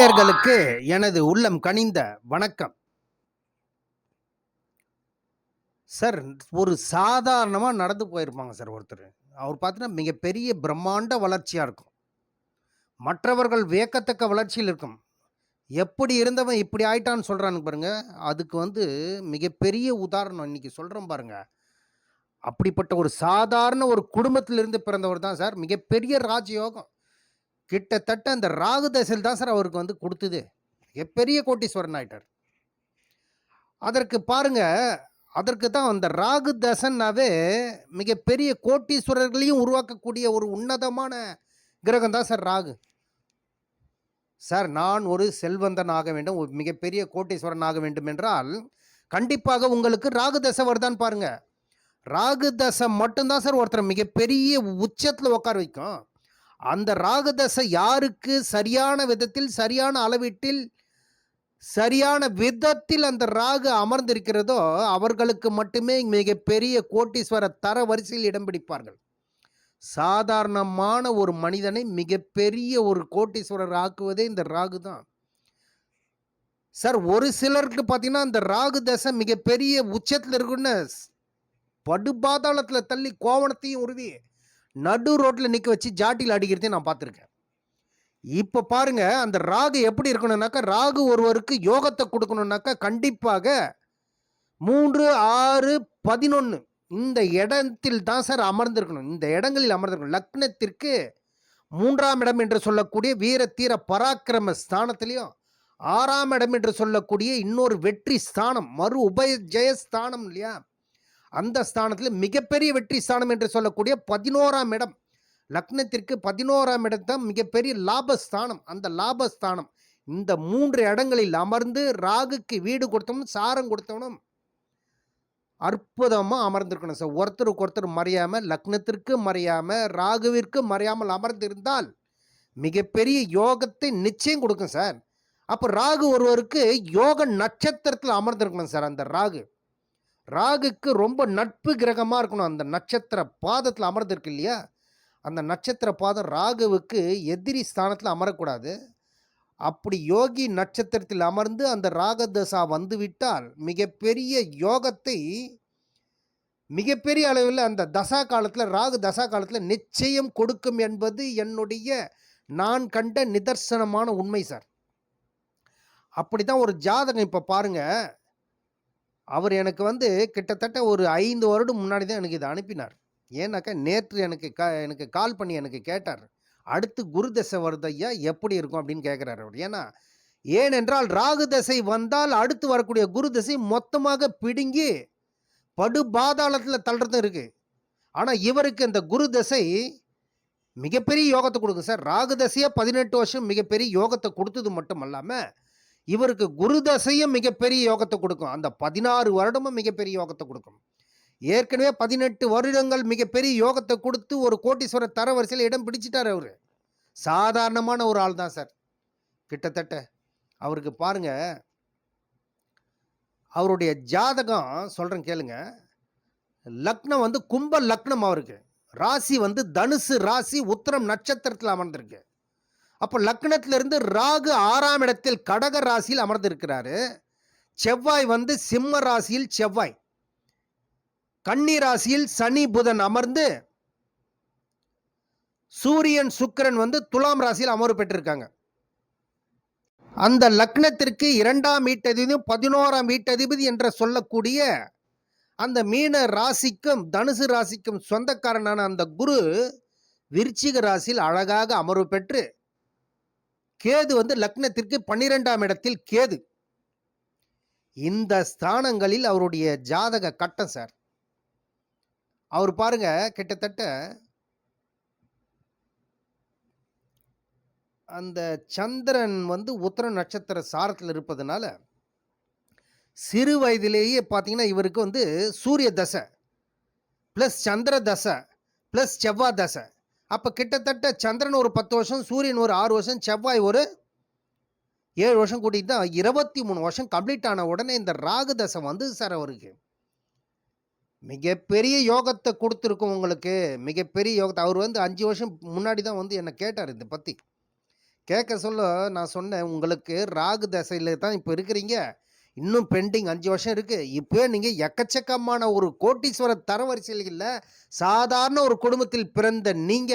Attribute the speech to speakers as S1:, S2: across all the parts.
S1: நேயர்களுக்கு எனது உள்ளம் கனிந்த வணக்கம். சார், ஒரு சாதாரணமா நடந்து போயிருப்பாங்க சார் ஒருத்தரு. அவர் பார்த்தீங்கன்னா, மிகப்பெரிய பிரம்மாண்ட வளர்ச்சியா இருக்கும். மற்றவர்கள் வியக்கத்தக்க வளர்ச்சியில் இருக்கும். எப்படி இருந்தவன் இப்படி ஆயிட்டான்னு சொல்றானுங்க பாருங்க, அதுக்கு மிகப்பெரிய உதாரணம் இன்னைக்கு சொல்றேன் பாருங்க. அப்படிப்பட்ட ஒரு சாதாரண ஒரு குடும்பத்திலிருந்து பிறந்தவர் தான் சார் மிகப்பெரிய ராஜயோகம். கிட்டத்தட்ட அந்த ராகு தசையில் தான் சார் அவருக்கு குடுத்ததே. மிகப்பெரிய கோடீஸ்வரன் ஆயிட்டார். அதற்கு பாருங்க, அதற்கு தான் அந்த ராகு தசன்னாவே மிகப்பெரிய கோட்டீஸ்வரர்களையும் உருவாக்கக்கூடிய ஒரு உன்னதமான கிரகம் தான் சார் ராகு. சார், நான் ஒரு செல்வந்தன் ஆக வேண்டும், ஒரு மிகப்பெரிய கோட்டீஸ்வரன் ஆக வேண்டும் என்றால், கண்டிப்பாக உங்களுக்கு ராகு தசை வருதான்னு பாருங்க. ராகு தசை மட்டும்தான் சார் ஒருத்தரை மிகப்பெரிய உச்சத்தில் உட்கார வைக்கும். அந்த ராகு தசை யாருக்கு சரியான விதத்தில், சரியான அளவீட்டில், சரியான விதத்தில் அந்த ராகு அமர்ந்திருக்கிறதோ அவர்களுக்கு மட்டுமே மிகப்பெரிய கோட்டீஸ்வர தர வரிசையில் இடம் பிடிப்பார்கள். சாதாரணமான ஒரு மனிதனை மிகப்பெரிய ஒரு கோட்டீஸ்வரர் ஆக்குவதே இந்த ராகு தான் சார். ஒரு சிலருக்கு பார்த்தீங்கன்னா இந்த ராகு தசை மிகப்பெரிய உச்சத்தில் இருக்குன்னு படுபாதாளத்தில் தள்ளி கோவணத்தையும் உருவி நடு ரோட்டில் நிற்க வச்சு ஜாட்டியில் அடிக்கிறதையும் நான் பார்த்துருக்கேன். இப்போ பாருங்க, அந்த ராகு எப்படி இருக்கணும்னாக்கா, ராகு ஒருவருக்கு யோகத்தை கொடுக்கணும்னாக்கா கண்டிப்பாக 3, 6, 11 இந்த இடத்தில் தான் சார் அமர்ந்திருக்கணும். இந்த இடங்களில் அமர்ந்திருக்கணும். லக்னத்திற்கு 3ஆம் இடம் என்று சொல்லக்கூடிய வீர தீர பராக்கிரம ஸ்தானத்திலையும், 6ஆம் இடம் என்று சொல்லக்கூடிய இன்னொரு வெற்றி ஸ்தானம், மறு உபய ஜெயஸ்தானம் இல்லையா, அந்த ஸ்தானத்தில் மிகப்பெரிய வெற்றி ஸ்தானம் என்று சொல்லக்கூடிய 11ஆம் இடம், லக்னத்திற்கு 11ஆம் இடம் தான் மிகப்பெரிய லாபஸ்தானம். அந்த லாபஸ்தானம் இந்த 3 இடங்களில் அமர்ந்து ராகுக்கு வீடு கொடுத்தவனும் சாரம் கொடுத்தவனும் அற்புதமாக அமர்ந்திருக்கணும் சார். ஒருத்தருக்கு ஒருத்தர் மறையாமல், லக்னத்திற்கு மறையாமல், ராகுவிற்கு மறையாமல் அமர்ந்திருந்தால் மிகப்பெரிய யோகத்தை நிச்சயம் கொடுக்கும் சார். அப்போ ராகு ஒருவருக்கு யோக நட்சத்திரத்தில் அமர்ந்திருக்கணும் சார். அந்த ராகுக்கு ரொம்ப நட்பு கிரகமாக இருக்கணும். அந்த நட்சத்திர பாதத்தில் அமர்ந்திருக்கு இல்லையா, அந்த நட்சத்திர பாதம் ராகுவுக்கு எதிரி ஸ்தானத்தில் அமரக்கூடாது. அப்படி யோகி நட்சத்திரத்தில் அமர்ந்து அந்த ராகதசா வந்துவிட்டால் மிகப்பெரிய யோகத்தை மிகப்பெரிய அளவில் அந்த தசா காலத்தில், ராகு தசா காலத்தில் நிச்சயம் கொடுக்கும் என்பது என்னுடைய நான் கண்ட நிதர்சனமான உண்மை சார். அப்படி தான் ஒரு ஜாதகம். இப்போ பாருங்க, அவர் எனக்கு கிட்டத்தட்ட ஒரு 5 வருடம் முன்னாடி தான் எனக்கு இதை அனுப்பினார். ஏன்னாக்கா நேற்று எனக்கு கால் பண்ணி எனக்கு கேட்டார், அடுத்து குரு தசை வருது ஐயா, எப்படி இருக்கும் அப்படின்னு கேட்குறாரு அவர். ஏனென்றால் ராகு தசை வந்தால் அடுத்து வரக்கூடிய குரு தசை மொத்தமாக பிடுங்கி படு பாதாளத்தில் தள்ளுறதும் இருக்கு. ஆனால் இவருக்கு இந்த குரு தசை மிகப்பெரிய யோகத்தை கொடுக்கும் சார். ராகு தசையை 18 வருஷம் மிகப்பெரிய யோகத்தை கொடுத்தது மட்டும் இல்லாமல் இவருக்கு குரு தசையும் மிகப்பெரிய யோகத்தை கொடுக்கும். அந்த 16 வருடமும் மிகப்பெரிய யோகத்தை கொடுக்கும். ஏற்கனவே 18 வருடங்கள் மிகப்பெரிய யோகத்தை கொடுத்து ஒரு கோட்டீஸ்வர தர வரிசையில் இடம் பிடிச்சிட்டார். அவர் சாதாரணமான ஒரு ஆள் தான் சார். கிட்டத்தட்ட அவருக்கு பாருங்க, அவருடைய ஜாதகம் சொல்றேன் கேளுங்க. லக்னம் கும்ப லக்னம், அவருக்கு ராசி தனுசு ராசி, உத்திரம் நட்சத்திரத்தில் அமர்ந்திருக்கு. அப்போ லக்னத்திலிருந்து ராகு 6ஆம் இடத்தில் கடக ராசியில் அமர்ந்திருக்கிறாரு. செவ்வாய் சிம்ம ராசியில், செவ்வாய் கன்னி ராசியில் சனி புதன் அமர்ந்து, சூரியன் சுக்கிரன் துலாம் ராசியில் அமர்வு பெற்றிருக்காங்க. அந்த லக்னத்திற்கு 2ஆம் வீட்டதிபதியும் 11ஆம் வீட்டதிபதி என்று சொல்லக்கூடிய அந்த மீன ராசிக்கும் தனுசு ராசிக்கும் சொந்தக்காரனான அந்த குரு விருச்சிக ராசியில் அழகாக அமர்வு பெற்று, கேது லக்னத்திற்கு 12ஆம் இடத்தில் கேது. இந்த ஸ்தானங்களில் அவருடைய ஜாதக கட்டம் சார். அவர் பாருங்க, கிட்டத்தட்ட அந்த சந்திரன் உத்திர நட்சத்திர சாரத்தில் இருப்பதனால சிறு வயதிலேயே பார்த்தீங்கன்னா இவருக்கு சூரிய தசை ப்ளஸ் சந்திர தசை ப்ளஸ் செவ்வாய் தசை. அப்போ கிட்டத்தட்ட சந்திரன் ஒரு 10 வருஷம், சூரியன் ஒரு 6 வருஷம், செவ்வாய் ஒரு 7 வருஷம் கூட்டிட்டு தான் 23 வருஷம் கம்ப்ளீட் ஆன உடனே இந்த ராகு தசை சார் அவருக்கு மிகப்பெரிய யோகத்தை கொடுத்துருக்கும். உங்களுக்கு மிகப்பெரிய யோகத்தை அவர் 5 வருஷம் முன்னாடி தான் என்னை கேட்டார் இதை பற்றி. கேட்க சொல்ல நான் சொன்னேன், "உங்களுக்கு ராகு தசையில தான் இப்ப இருக்கிறீங்க. இன்னும் பெண்டிங் 5 வருஷம் இருக்கு. இப்பவே நீங்க எக்கச்சக்கமான ஒரு கோடீஸ்வர தரவரிசையில இல்ல, சாதாரண ஒரு குடும்பத்தில் பிறந்த நீங்க,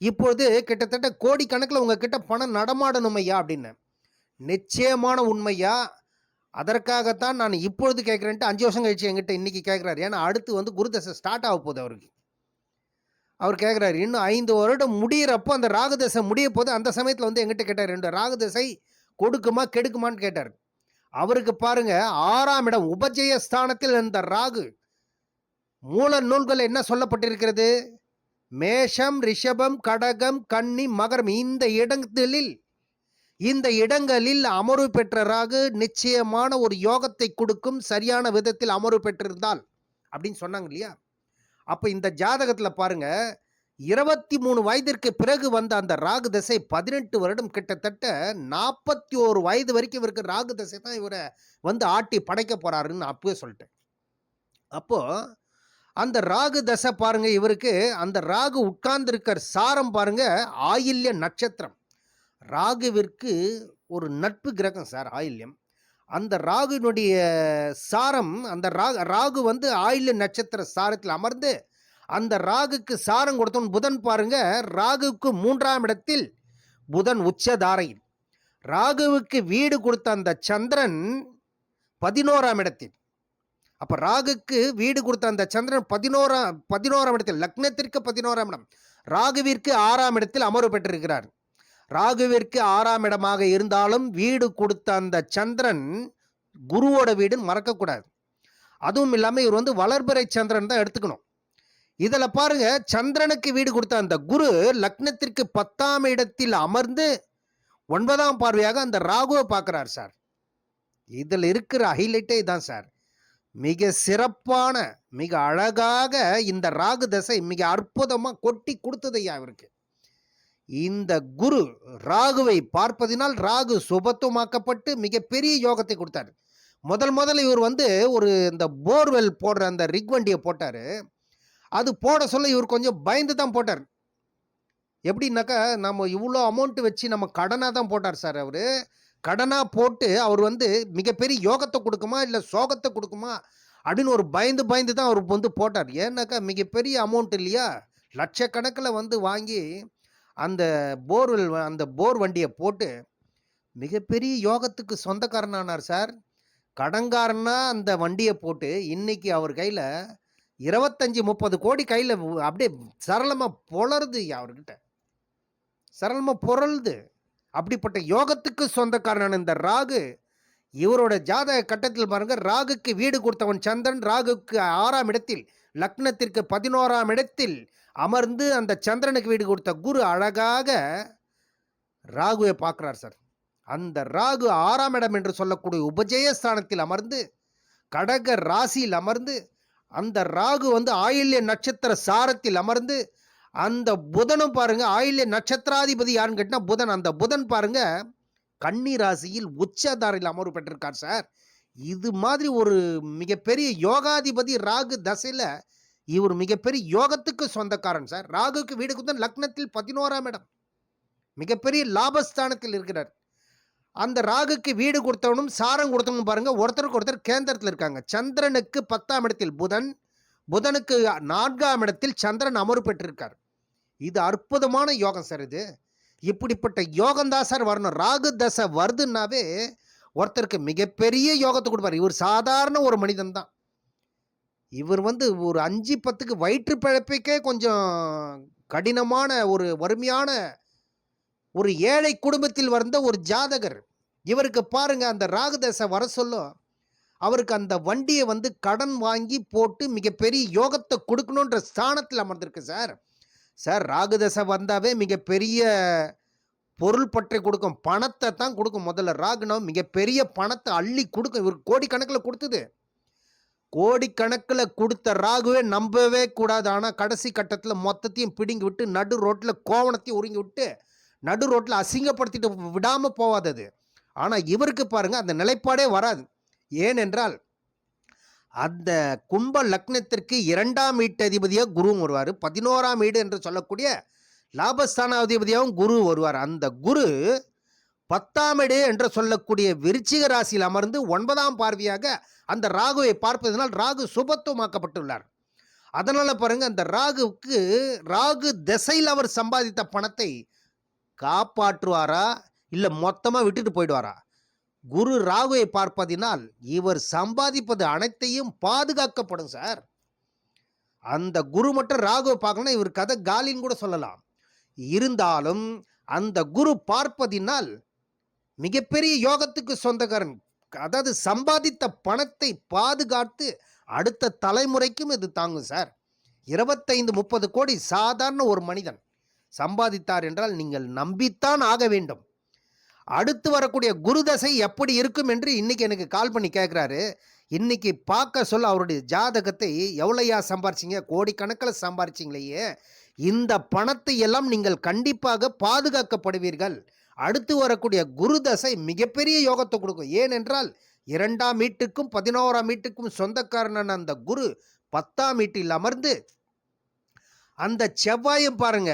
S1: இப்பொழுது கிட்டத்தட்ட கோடிக்கணக்குல உங்ககிட்ட பணம் நடமாடணும் ஐயா" அப்படின்னேன். நிச்சயமான உண்மையா, அதற்காகத்தான் நான் இப்பொழுது கேட்கிறேன்ட்டு 5 வருஷம் கழிச்சு என்கிட்ட இன்னைக்கு கேட்கிறாரு. ஏன்னா அடுத்து வந்து குரு தசை ஸ்டார்ட் ஆகப்போகுது அவருக்கு. அவர் கேட்குறாரு, "இன்னும் 5 வருடம் முடியிறப்போ அந்த ராகு தசை முடியப்போது, அந்த சமயத்தில வந்து என்கிட்ட கேட்டாரு. 2 ராகு தசை கொடுக்குமா, கெடுக்குமான்னு கேட்டாரு. அவருக்கு பாருங்க 6ஆம் இடம் உபஜய ஸ்தானத்தில் இந்த ராகு. மூல நூல்கள் என்ன சொல்லப்பட்டிருக்கிறது? மேஷம், ரிஷபம், கடகம், கன்னி, மகரம் இந்த இடங்களில் அமர்வு பெற்ற ராகு நிச்சயமான ஒரு யோகத்தை கொடுக்கும். சரியான விதத்தில் அமர்வு பெற்றிருந்தால் அப்படின்னு சொன்னாங்க இல்லையா? அப்ப இந்த ஜாதகத்துல பாருங்க, 23 வயதிற்கு பிறகு வந்த அந்த ராகு தசை 18 வருடம் கிட்டத்தட்ட 41 வயது வரைக்கும் இவருக்கு ராகு தசை தான் இவர வந்து ஆட்டி படைக்க போறாருன்னு நான் அப்பவே சொல்லிட்டேன். அப்போ அந்த ராகு தசை பாருங்க இவருக்கு அந்த ராகு உட்கார்ந்திருக்கிற சாரம் பாருங்க ஆயில்ய நட்சத்திரம். ராகுவிற்கு ஒரு நட்பு கிரகம் சார் ஆயில்யம். அந்த ராகுனுடைய சாரம் அந்த ராகு வந்து ஆயில்ய நட்சத்திர சாரத்தில் அமர்ந்து அந்த ராகுக்கு சாரம் கொடுத்தவன் புதன் பாருங்க ராகுவுக்கு 3ஆம் இடத்தில் புதன் உச்சதாரையில் ராகுவுக்கு வீடு கொடுத்த அந்த சந்திரன் 11ஆம் இடத்தில். அப்ப ராகுக்கு வீடு கொடுத்த அந்த சந்திரன் 11ஆம் இடத்தில் லக்னத்திற்கு 11ஆம் இடம் ராகுவிற்கு 6ஆம் இடத்தில் அமர்வு பெற்றிருக்கிறார். ராகுவிற்கு 6ஆம் இடமாக இருந்தாலும் வீடு கொடுத்த அந்த சந்திரன் குருவோட வீடுன்னு மறக்கக்கூடாது. அதுவும் இல்லாமல் இவர் வந்து வளர்பிறை சந்திரன் தான் எடுத்துக்கணும். இதில் பாருங்க சந்திரனுக்கு வீடு கொடுத்த அந்த குரு லக்னத்திற்கு 10ஆம் இடத்தில் அமர்ந்து 9ஆம் பார்வையாக அந்த ராகுவை பார்க்கிறார் சார். இதில் இருக்கிற ஹைலைட்டே இதான் சார். மிக சிறப்பான மிக அழகாக இந்த ராகு தசை மிக அற்புதமாக கொட்டி கொடுத்ததையா இவருக்கு. இந்த குரு ராகுவை பார்ப்பதினால் ராகு சுபத்துவமாக்கப்பட்டு மிகப்பெரிய யோகத்தை கொடுத்தாரு. முதல்ல இவர் வந்து ஒரு இந்த போர்வெல் போடுற அந்த ரிக் வண்டியை போட்டார். அது போட சொல்ல இவர் கொஞ்சம் பயந்து தான் போட்டார். எப்படின்னாக்கா நம்ம இவ்வளோ அமௌண்ட் வச்சு நம்ம கடனாக தான் போட்டார் சார். அவர் கடனாக போட்டு அவர் வந்து மிகப்பெரிய யோகத்தை கொடுக்குமா இல்லை சோகத்தை கொடுக்குமா அப்படின்னு ஒரு பயந்து தான் அவர் வந்து போட்டார். ஏன்னாக்கா மிகப்பெரிய அமௌண்ட் இல்லையா, லட்சக்கணக்கில் வந்து வாங்கி அந்த போர் வண்டியை போட்டு மிகப்பெரிய யோகத்துக்கு சொந்தக்காரனானார் சார். கடன்காரனா அந்த வண்டியை போட்டு இன்னைக்கு அவர் கையில் 25-30 கோடி கையில் அப்படியே சரளமாக பொழருது அவர்கிட்ட, சரளமாக பொருளுது. அப்படிப்பட்ட யோகத்துக்கு சொந்தக்காரனான இந்த ராகு இவரோட ஜாதக கட்டத்தில் பாருங்க ராகுக்கு வீடு கொடுத்தவன் சந்திரன் ராகுக்கு 6ஆம் இடத்தில் லக்னத்திற்கு 11ஆம் இடத்தில் அமர்ந்து அந்த சந்திரனுக்கு வீடு கொடுத்த குரு அழகாக ராகுவை பார்க்கிறார் சார். அந்த ராகு 6ஆம் இடம் என்று சொல்லக்கூடிய உபஜயஸ்தானத்தில் அமர்ந்து கடக ராசியில் அமர்ந்து அந்த ராகு வந்து ஆயில்ய நட்சத்திர சாரத்தில் அமர்ந்து அந்த புதனும் பாருங்க ஆயில்ய நட்சத்திராதிபதி யாருன்னு கேட்டா புதன். அந்த புதன் பாருங்க கன்னி ராசியில் உச்சதாரையில் அமர்வு பெற்றிருக்கார் சார். இது மாதிரி ஒரு மிகப்பெரிய யோகாதிபதி ராகு தசையில இவர் மிகப்பெரிய யோகத்துக்கு சொந்தக்காரன் சார். ராகுக்கு வீடு கொடுத்த லக்னத்தில் 11ஆம் இடம் மிகப்பெரிய லாபஸ்தானத்தில் இருக்கிறார். அந்த ராகுக்கு வீடு கொடுத்தவனும் சாரம் கொடுத்தவனும் பாருங்க ஒருத்தருக்கு ஒருத்தர் கேந்திரத்தில் இருக்காங்க. சந்திரனுக்கு 10ஆம் இடத்தில் புதன், புதனுக்கு 4ஆம் இடத்தில் சந்திரன் அமர்வு பெற்றிருக்கார். இது அற்புதமான யோகம் சார். இது இப்படிப்பட்ட யோகம் தான் சார் வரணும். ராகு தசை வருதுன்னாவே ஒருத்தருக்கு மிகப்பெரிய யோகத்தை கொடுப்பார். இவர் சாதாரண ஒரு மனிதன் தான். இவர் வந்து ஒரு 5-10க்கு வயிற்று பிழைப்புக்கே கொஞ்சம் கடினமான ஒரு வறுமையான ஒரு ஏழை குடும்பத்தில் வந்த ஒரு ஜாதகர். இவருக்கு பாருங்க அந்த ராகு தசை வர சொல்லும் அவருக்கு அந்த வண்டியை வந்து கடன் வாங்கி போட்டு மிகப்பெரிய யோகத்தை கொடுக்கணுன்ற ஸ்தானத்தில் அமர்ந்திருக்கு சார். சார் ராகு தசை வந்தாவே மிகப்பெரிய பொருள் பற்றி கொடுக்கும், பணத்தை தான் கொடுக்கும். முதல்ல ராகுனா மிகப்பெரிய பணத்தை அள்ளி கொடுக்கும். இவர் கோடிக்கணக்கில் கொடுத்தது, கோடிக்கணக்கில் கொடுத்த ராகுவே நம்பவே கூடாது. ஆனால் கடைசி கட்டத்தில் மொத்தத்தையும் பிடுங்கி விட்டு நடு ரோட்டில் கோவணத்தையும் உருங்கி விட்டு நடு ரோட்டில் அசிங்கப்படுத்திட்டு விடாமல் போவாதது. ஆனால் இவருக்கு பாருங்க அந்த நிலைப்பாடே வராது. ஏனென்றால் அந்த கும்ப லக்னத்திற்கு 2ஆம் வீட்டு அதிபதியாக குருவும் வருவார். 11ஆம் வீடு என்று சொல்லக்கூடிய லாபஸ்தானாதிபதியாகவும் குரு வருவார். அந்த குரு 10ஆம் இடம் என்று சொல்லக்கூடிய விருச்சிக ராசியில் அமர்ந்து 9ஆம் பார்வையாக அந்த ராகுவை பார்ப்பதனால் ராகு சுபத்துவமாக்கப்பட்டுள்ளார். அதனால பாருங்க, அந்த ராகுவுக்கு ராகு திசையில் அவர் சம்பாதித்த பணத்தை காப்பாற்றுவாரா இல்ல மொத்தமா விட்டுட்டு போயிடுவாரா? குரு ராகுவை பார்ப்பதினால் இவர் சம்பாதிப்பது அனைத்தையும் பாதுகாக்கப்படும் சார். அந்த குரு மட்டும் ராகுவை பார்க்கணும், இவர் கதை காலின்னு கூட சொல்லலாம். இருந்தாலும் அந்த குரு பார்ப்பதினால் மிகப்பெரிய யோகத்துக்கு சொந்தக்காரன். அதாவது சம்பாதித்த பணத்தை பாதுகாத்து அடுத்த தலைமுறைக்கும் இது தாங்கும் சார். 25-30 கோடி சாதாரண ஒரு மனிதன் சம்பாதித்தார் என்றால் நீங்கள் நம்பித்தான் ஆக வேண்டும். அடுத்து வரக்கூடிய குரு தசை எப்படி இருக்கும் என்று இன்னைக்கு எனக்கு கால் பண்ணி கேட்குறாரு. இன்னைக்கு பார்க்க சொல்ல அவருடைய ஜாதகத்தை எவ்வளையா சம்பாரிச்சிங்க, கோடிக்கணக்கில் சம்பாரிச்சிங்களையே, இந்த பணத்தை எல்லாம் நீங்கள் கண்டிப்பாக பாதுகாக்கப்படுவீர்கள். அடுத்து வரக்கூடிய குரு தசை மிகப்பெரிய யோகத்தை கொடுக்கும். ஏனென்றால் 2ஆம் வீட்டுக்கும் 11ஆம் வீட்டுக்கும் சொந்தக்காரனான அந்த குரு 10ஆம் வீட்டில் அமர்ந்து அந்த செவ்வாயும் பாருங்க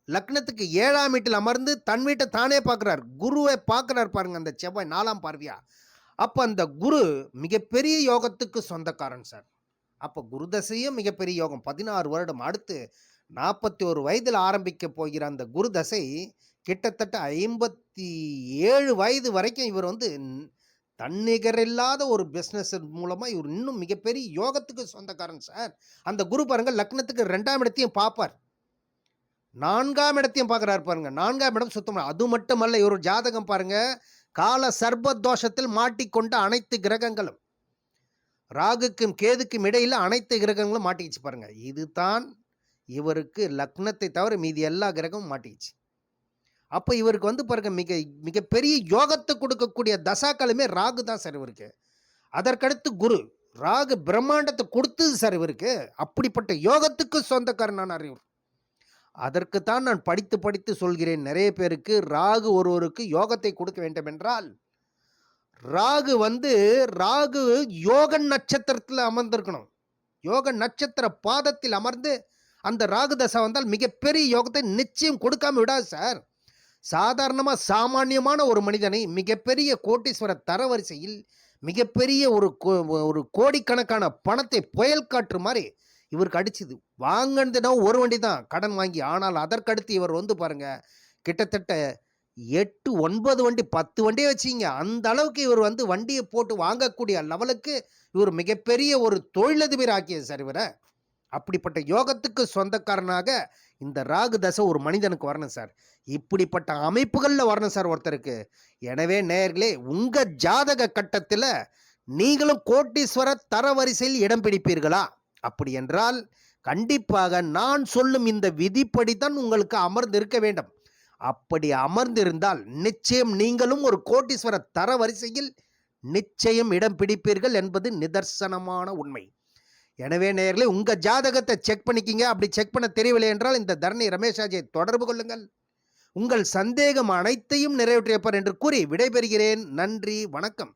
S1: லக்னத்துக்கு 7ஆம் வீட்டில் அமர்ந்து தன் வீட்டை தானே பார்க்குறார். குருவை பார்க்குறார் பாருங்க அந்த செவ்வாய் 4ஆம் பார்வையா. அப்போ அந்த குரு மிகப்பெரிய யோகத்துக்கு சொந்தக்காரன் சார். அப்போ குரு தசையும் மிகப்பெரிய யோகம். 16 வருடம் அடுத்து 41 வயதில் ஆரம்பிக்க போகிற அந்த குரு தசை கிட்டத்தட்ட 57 வயது வரைக்கும் இவர் வந்து தன்னிகரில்லாத ஒரு பிஸ்னஸ் மூலமாக இவர் இன்னும் மிகப்பெரிய யோகத்துக்கு சொந்தக்காரன் சார். அந்த குரு பாருங்க லக்னத்துக்கு 2ஆம் இடத்தையும் பார்ப்பார், 4ஆம் இடத்தையும் பார்க்குறாரு பாருங்க. 4ஆம் இடம் சுத்தமாக. அது மட்டுமல்ல, இவர் ஜாதகம் பாருங்க, கால சர்ப தோஷத்தில் மாட்டிக்கொண்ட அனைத்து கிரகங்களும், ராகுக்கும் கேதுக்கும் இடையில் அனைத்து கிரகங்களும் மாட்டிக்கிச்சு பாருங்க. இதுதான் இவருக்கு லக்னத்தை தவிர மீதி எல்லா கிரகமும் மாட்டிக்கிச்சு. அப்போ இவருக்கு வந்து பாருங்க மிகப்பெரிய யோகத்தை கொடுக்கக்கூடிய தசாக்களுமே ராகு தான் சார் இவருக்கு. அதற்கடுத்து குரு. ராகு பிரம்மாண்டத்தை கொடுத்தது சார் இவருக்கு. அப்படிப்பட்ட யோகத்துக்கு சொந்தக்காரனான இவர். அதற்குத்தான் நான் படித்து படித்து சொல்கிறேன். நிறைய பேருக்கு ராகு ஒருவருக்கு யோகத்தை கொடுக்க வேண்டும் என்றால் ராகு யோக நட்சத்திரத்தில் அமர்ந்திருக்கணும். யோக நட்சத்திர பாதத்தில் அமர்ந்து அந்த ராகு தசை வந்தால் மிகப்பெரிய யோகத்தை நிச்சயம் கொடுக்காம விடாது சார். சாதாரணமாக சாமானியமான ஒரு மனிதனை மிகப்பெரிய கோட்டீஸ்வர தரவரிசையில் மிகப்பெரிய ஒரு கோடிக்கணக்கான பணத்தை புயல் காற்று மாதிரி இவருக்கு அடிச்சுது. வாங்கினதுனா ஒரு வண்டி தான் கடன் வாங்கி. ஆனால் அதற்கடுத்து இவர் வந்து பாருங்க கிட்டத்தட்ட 8, 9 வண்டி 10 வண்டியை வச்சிங்க. அந்த அளவுக்கு இவர் வந்து வண்டியை போட்டு வாங்கக்கூடிய லெவலுக்கு இவர் மிகப்பெரிய ஒரு தொழிலதிபர் ஆக்கியது சார் இவரை. அப்படிப்பட்ட யோகத்துக்கு சொந்தக்காரனாக இந்த ராகு தசை ஒரு மனிதனுக்கு வரணும் சார். இப்படிப்பட்ட அமைப்புகளில் வரணும் சார் ஒருத்தருக்கு. எனவே நேயர்களே, உங்கள் ஜாதக கட்டத்தில் நீங்களும் கோட்டீஸ்வர தரவரிசையில் இடம் பிடிப்பீர்களா? அப்படி என்றால் கண்டிப்பாக நான் சொல்லும் இந்த விதிப்படி தான் உங்களுக்கு அமர்ந்து இருக்க வேண்டும். அப்படி அமர்ந்திருந்தால் நிச்சயம் நீங்களும் ஒரு கோட்டீஸ்வர தரவரிசையில் நிச்சயம் இடம் பிடிப்பீர்கள் என்பது நிதர்சனமான உண்மை. எனவே நேயர்களே, உங்கள் ஜாதகத்தை செக் பண்ணிக்கிங்க. அப்படி செக் பண்ண தெரியவில்லை என்றால் இந்த தரணி ரமேஷாஜியை தொடர்பு கொள்ளுங்கள். உங்கள் சந்தேகம் அனைத்தையும் நிறைவேற்றியப்பார் என்று கூறி விடைபெறுகிறேன். நன்றி, வணக்கம்.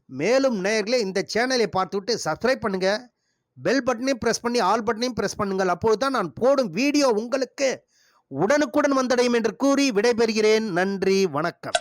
S1: மேலும் நேயர்களே, இந்த சேனலை பார்த்துவிட்டு சப்ஸ்கிரைப் பண்ணுங்க, பெல் பட்டனையும் ப்ரெஸ் பண்ணி ஆல் பட்டனையும் ப்ரெஸ் பண்ணுங்கள். அப்போது தான் நான் போடும் வீடியோ உங்களுக்கு உடனுக்குடன் வந்தடையும் என்று கூறி விடைபெறுகிறேன். நன்றி, வணக்கம்.